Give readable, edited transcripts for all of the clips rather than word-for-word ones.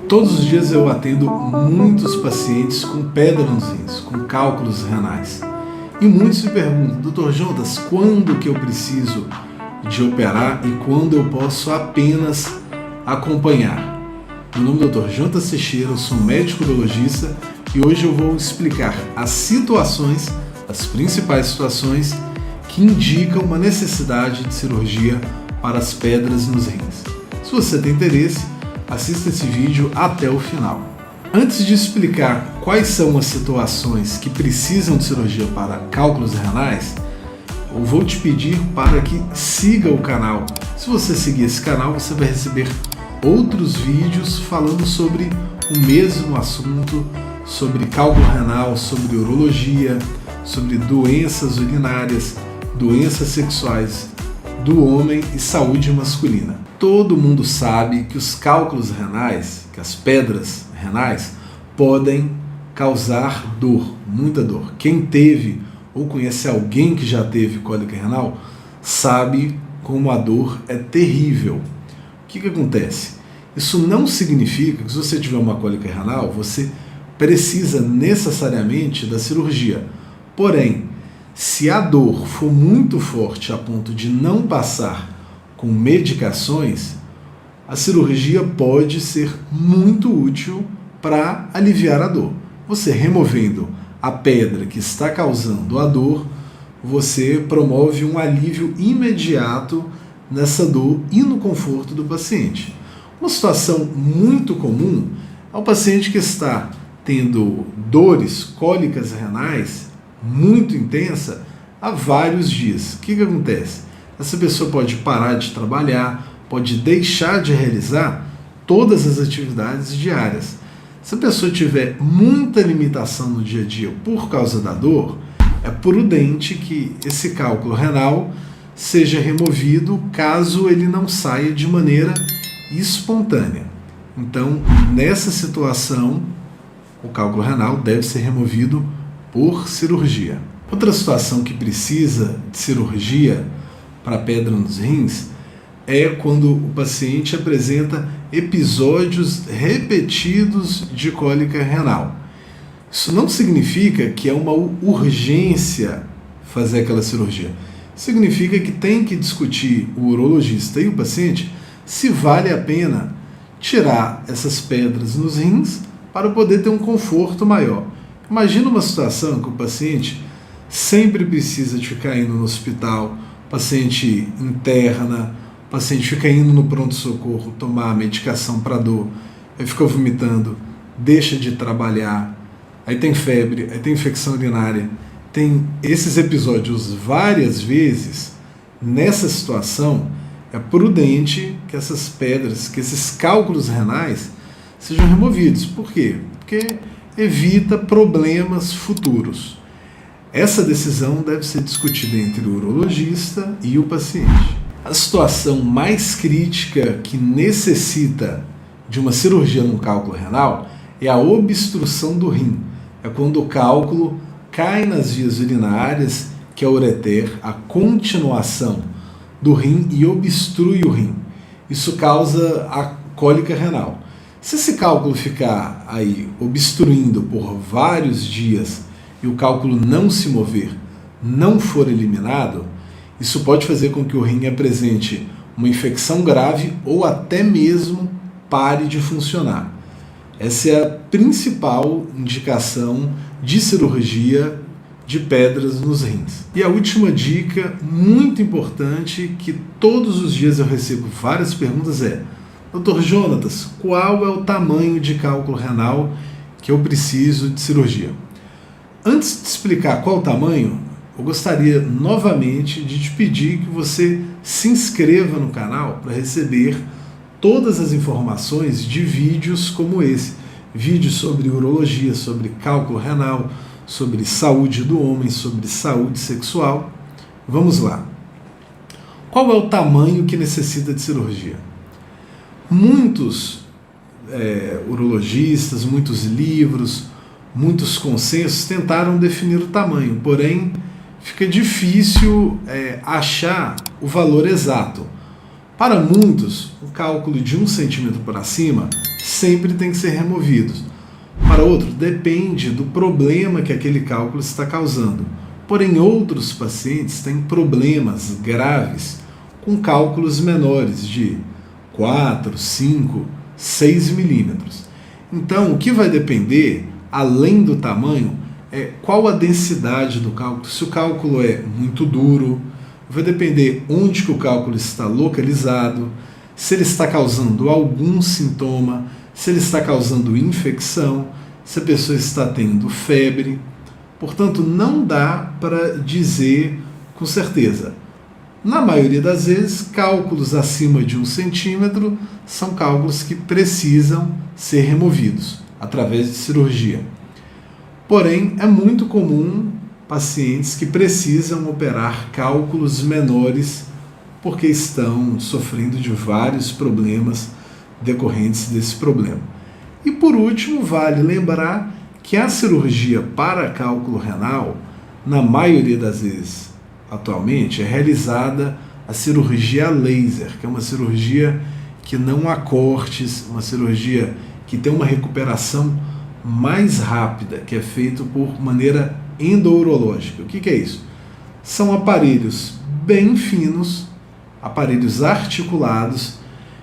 Todos os dias eu atendo muitos pacientes com pedra nos rins, com cálculos renais. E muitos me perguntam, Dr. Jonas, quando que eu preciso de operar e quando eu posso apenas acompanhar? Meu nome é Dr. Jonas Teixeira, eu sou médico urologista e hoje eu vou explicar as situações, as principais situações que indicam uma necessidade de cirurgia para as pedras nos rins. Se você tem interesse, assista esse vídeo até o final. Antes de explicar quais são as situações que precisam de cirurgia para cálculos renais, eu vou te pedir para que siga o canal. Se você seguir esse canal, você vai receber outros vídeos falando sobre o mesmo assunto, sobre cálculo renal, sobre urologia, sobre doenças urinárias, doenças sexuais do homem e saúde masculina. Todo mundo sabe que os cálculos renais, que as pedras renais, podem causar dor, muita dor. Quem teve ou conhece alguém que já teve cólica renal, sabe como a dor é terrível. O que acontece? Isso não significa que se você tiver uma cólica renal, você precisa necessariamente da cirurgia. Porém, se a dor for muito forte a ponto de não passar com medicações, a cirurgia pode ser muito útil para aliviar a dor. Você removendo a pedra que está causando a dor, você promove um alívio imediato nessa dor e no conforto do paciente. Uma situação muito comum é o paciente que está tendo dores, cólicas renais muito intensa há vários dias. O que acontece? Essa pessoa pode parar de trabalhar, pode deixar de realizar todas as atividades diárias. Se a pessoa tiver muita limitação no dia a dia por causa da dor, é prudente que esse cálculo renal seja removido caso ele não saia de maneira espontânea. Então, nessa situação, o cálculo renal deve ser removido por cirurgia. Outra situação que precisa de cirurgia para pedra nos rins é quando o paciente apresenta episódios repetidos de cólica renal. Isso não significa que é uma urgência fazer aquela cirurgia. Significa que tem que discutir o urologista e o paciente se vale a pena tirar essas pedras nos rins para poder ter um conforto maior. Imagina uma situação que o paciente sempre precisa de ficar indo no hospital, o paciente interna, o paciente fica indo no pronto-socorro tomar medicação para dor, aí fica vomitando, deixa de trabalhar, aí tem febre, aí tem infecção urinária, tem esses episódios várias vezes. Nessa situação, é prudente que essas pedras, que esses cálculos renais sejam removidos. Por quê? Porque evita problemas futuros. Essa decisão deve ser discutida entre o urologista e o paciente. A situação mais crítica que necessita de uma cirurgia no cálculo renal é a obstrução do rim. É quando o cálculo cai nas vias urinárias, que é o ureter, a continuação do rim, e obstrui o rim. Isso causa a cólica renal. Se esse cálculo ficar aí obstruindo por vários dias e o cálculo não se mover, não for eliminado, isso pode fazer com que o rim apresente uma infecção grave ou até mesmo pare de funcionar. Essa é a principal indicação de cirurgia de pedras nos rins. E a última dica, muito importante, que todos os dias eu recebo várias perguntas é: Dr. Jonas, qual é o tamanho de cálculo renal que eu preciso de cirurgia? Antes de explicar qual o tamanho, eu gostaria novamente de te pedir que você se inscreva no canal para receber todas as informações de vídeos como esse. Vídeos sobre urologia, sobre cálculo renal, sobre saúde do homem, sobre saúde sexual. Vamos lá. Qual é o tamanho que necessita de cirurgia? Muitos urologistas, muitos livros, muitos consensos tentaram definir o tamanho, porém fica difícil achar o valor exato. Para muitos, o cálculo de 1 centímetro para cima sempre tem que ser removido. Para outros, depende do problema que aquele cálculo está causando. Porém, outros pacientes têm problemas graves com cálculos menores de 4, 5, 6 milímetros. Então, o que vai depender, além do tamanho, é qual a densidade do cálculo. Se o cálculo é muito duro, vai depender onde que o cálculo está localizado, se ele está causando algum sintoma, se ele está causando infecção, se a pessoa está tendo febre. Portanto, não dá para dizer com certeza. Na maioria das vezes, cálculos acima de 1 centímetro são cálculos que precisam ser removidos através de cirurgia. Porém, é muito comum pacientes que precisam operar cálculos menores porque estão sofrendo de vários problemas decorrentes desse problema. E por último, vale lembrar que a cirurgia para cálculo renal, na maioria das vezes, atualmente, é realizada a cirurgia laser, que é uma cirurgia que não há cortes, uma cirurgia que tem uma recuperação mais rápida, que é feito por maneira endourológica. O que é isso? São aparelhos bem finos, aparelhos articulados,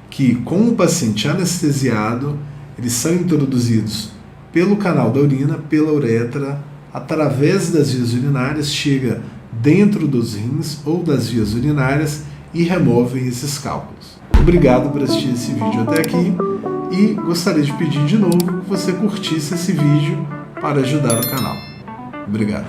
que com o paciente anestesiado, eles são introduzidos pelo canal da urina, pela uretra, através das vias urinárias, chega dentro dos rins ou das vias urinárias e removem esses cálculos. Obrigado por assistir esse vídeo até aqui e gostaria de pedir de novo que você curtisse esse vídeo para ajudar o canal. Obrigado.